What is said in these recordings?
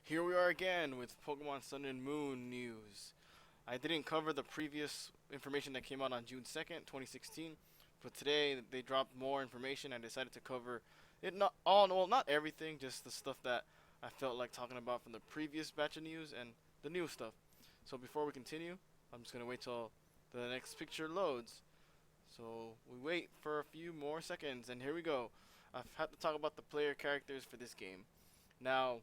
Here we are again with Pokemon Sun and Moon news. I didn't cover the previous information that came out on June 2nd, 2016, but today they dropped more information. I decided to cover it, not all, well, not everything, just the stuff that I felt like talking about from the previous batch of news and the new stuff. So before we continue, I'm just going to wait till the next picture loads. So we wait for a few more seconds, and here we go. I've had to talk about the player characters for this game. Now,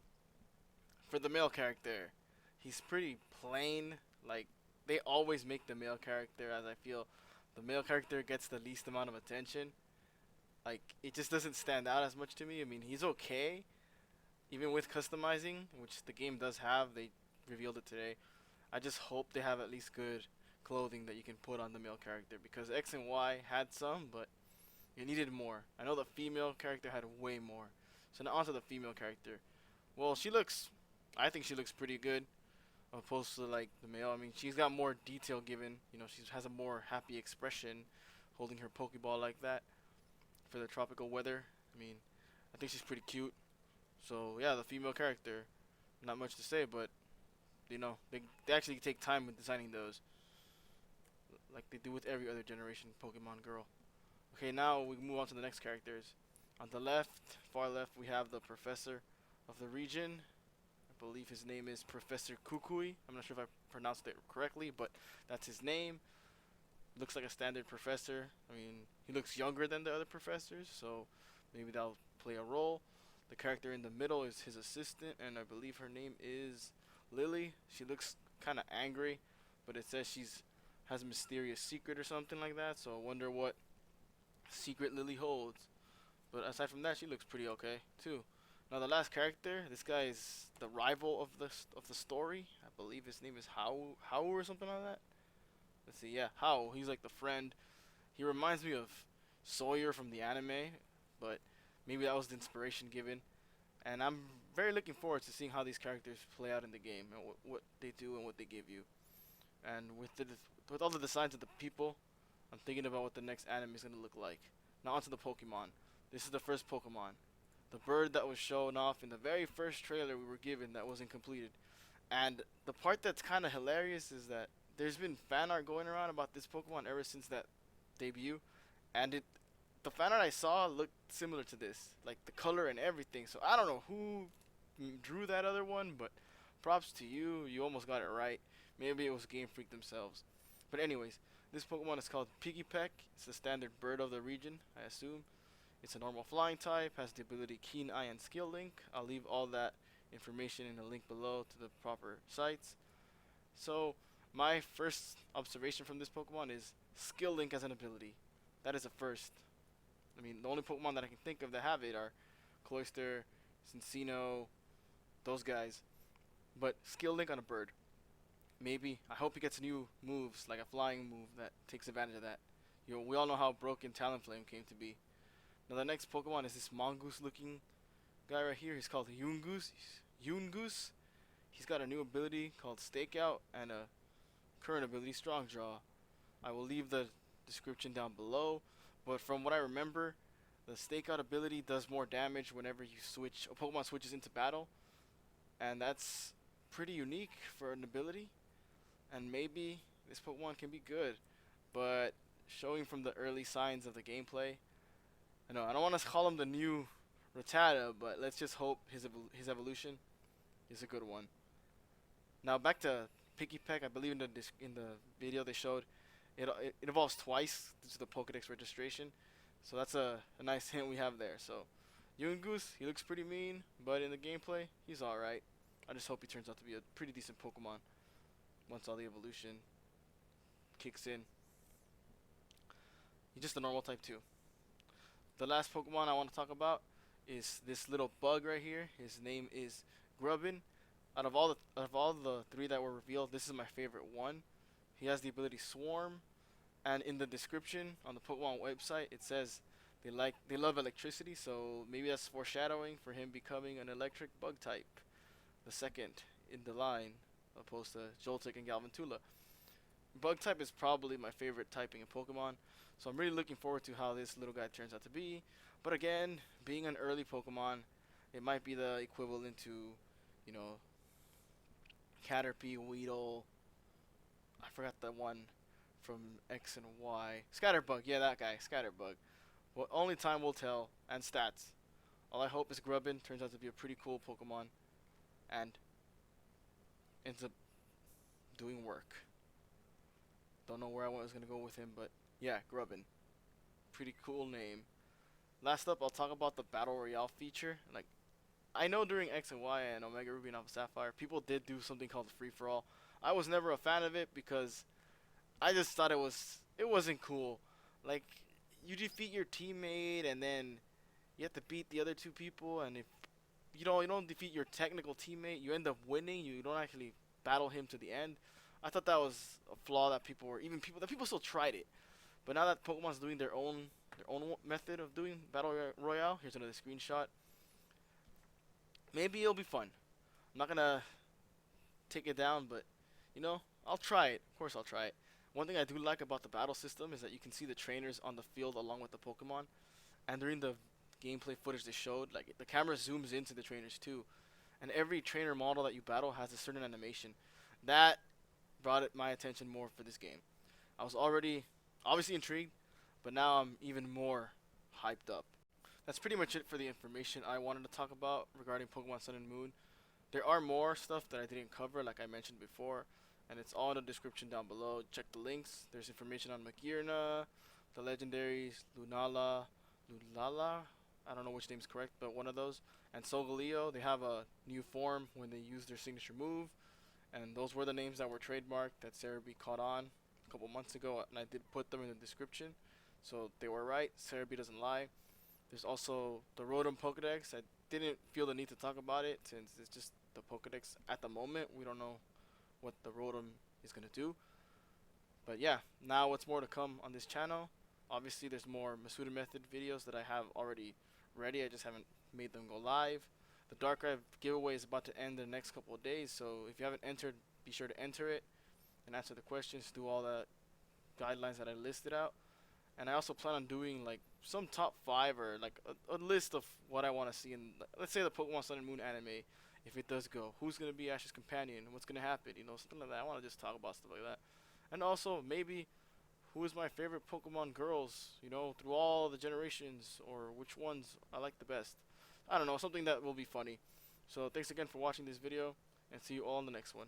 for the male character, he's pretty plain. Like, they always make the male character, as I feel the male character gets the least amount of attention. Like, it just doesn't stand out as much to me. I mean, he's okay, even with customizing, which the game does have. They revealed it today. I just hope they have at least good clothing that you can put on the male character, because X and Y had some, but it needed more. I know the female character had way more. So now onto the female character. Well, I think she looks pretty good opposed to like the male. I mean, she's got more detail given. She has a more happy expression holding her Pokeball like that for the tropical weather. I mean, I think she's pretty cute. So yeah, the female character, not much to say, but they actually take time with designing those, like they do with every other generation Pokemon girl. Okay, now we move on to the next characters. On the left, far left, we have the professor of the region. I believe his name is Professor Kukui. I'm not sure if I pronounced it correctly, but that's his name. Looks like a standard professor. I mean, he looks younger than the other professors, so maybe that'll play a role. The character in the middle is his assistant, and I believe her name is Lily. She looks kind of angry, but it says she's has a mysterious secret or something like that, so I wonder what secret Lily holds. But aside from that, she looks pretty okay too. Now the last character, this guy is the rival of the story. I believe his name is How or something like that. Let's see, yeah, How. He's like the friend. He reminds me of Sawyer from the anime, but maybe that was the inspiration given. And I'm very looking forward to seeing how these characters play out in the game and what they do and what they give you. And with all the designs of the people, I'm thinking about what the next anime is gonna look like. Now onto the Pokemon. This is the first Pokemon, the bird that was shown off in the very first trailer we were given that wasn't completed. And the part that's kind of hilarious is that there's been fan art going around about this Pokemon ever since that debut, and the fan art I saw looked similar to this, like the color and everything. So I don't know who drew that other one, but props to you. You almost got it right. Maybe it was Game Freak themselves. But anyways, this Pokemon is called Pikipek. It's the standard bird of the region, I assume. It's a normal flying type, has the ability Keen Eye and Skill Link. I'll leave all that information in the link below to the proper sites. So, my first observation from this Pokemon is Skill Link as an ability. That is a first. I mean, the only Pokemon that I can think of that have it are Cloyster, Cincino, those guys. But Skill Link on a bird. Maybe. I hope he gets new moves, like a flying move that takes advantage of that. We all know how broken Talonflame came to be. Now the next Pokemon is this mongoose looking guy right here. He's called Yungoos. Yungoos. He's got a new ability called Stakeout and a current ability Strong Draw. I will leave the description down below, but from what I remember, the Stakeout ability does more damage whenever a Pokemon switches into battle, and that's pretty unique for an ability. And maybe this Pokemon can be good, but showing from the early signs of the gameplay, I don't want to call him the new Rattata, but let's just hope his evolution is a good one. Now back to Pikipek. I believe in the video they showed it evolves twice due to the Pokedex registration, so that's a nice hint we have there. So Yungoos, he looks pretty mean, but in the gameplay he's alright. I just hope he turns out to be a pretty decent Pokemon once all the evolution kicks in. He's just a normal type too. The last Pokemon I want to talk about is this little bug right here. His name is Grubbin. Out of all the three that were revealed, this is my favorite one. He has the ability Swarm, and in the description on the Pokemon website it says they love electricity, so maybe that's foreshadowing for him becoming an electric bug type, the second in the line, opposed to Joltik and Galvantula. Bug type is probably my favorite typing in Pokemon, so I'm really looking forward to how this little guy turns out to be. But again, being an early Pokemon, it might be the equivalent to, Caterpie, Weedle. I forgot the one from X and Y. Scatterbug, yeah, that guy, Scatterbug. Well, only time will tell, and stats. All I hope is Grubbin turns out to be a pretty cool Pokemon, and ends up doing work. Don't know where I was gonna go with him, but yeah, Grubbin. Pretty cool name. Last up, I'll talk about the Battle Royale feature. Like, I know during X and Y and Omega Ruby and Alpha Sapphire, people did do something called the free for all. I was never a fan of it because I just thought it wasn't cool. Like, you defeat your teammate and then you have to beat the other two people, and if you don't defeat your technical teammate, you end up winning. You don't actually battle him to the end. I thought that was a flaw that people still tried it. But now that Pokemon's doing their own method of doing Battle Royale, here's another screenshot. Maybe it'll be fun. I'm not gonna take it down, but I'll try it. Of course, I'll try it. One thing I do like about the battle system is that you can see the trainers on the field along with the Pokemon. And during the gameplay footage they showed, like the camera zooms into the trainers too. And every trainer model that you battle has a certain animation. That brought my attention more for this game. I was already obviously intrigued, but now I'm even more hyped up. That's pretty much it for the information I wanted to talk about regarding Pokemon Sun and Moon. There are more stuff that I didn't cover, like I mentioned before, and it's all in the description down below. Check the links. There's information on Magearna, the legendaries, Lulala, I don't know which name's correct, but one of those, and Solgaleo. They have a new form when they use their signature move, and those were the names that were trademarked that Cerebi caught on a couple months ago, and I did put them in the description, so they were right. Cerebi doesn't lie. There's also the Rotom Pokedex. I didn't feel the need to talk about it since it's just the Pokedex at the moment. We don't know what the Rotom is going to do. But yeah, now what's more to come on this channel. Obviously, there's more Masuda Method videos that I have already ready. I just haven't made them go live. The Darkrai giveaway is about to end in the next couple of days. So if you haven't entered, be sure to enter it and answer the questions. Do all the guidelines that I listed out. And I also plan on doing like some top 5 or like a list of what I want to see in, let's say, the Pokemon Sun and Moon anime. If it does go, who's going to be Ash's companion? What's going to happen? Something like that. I want to just talk about stuff like that. And also, maybe, who is my favorite Pokemon girls, through all the generations, or which ones I like the best. I don't know, something that will be funny. So, thanks again for watching this video, and see you all in the next one.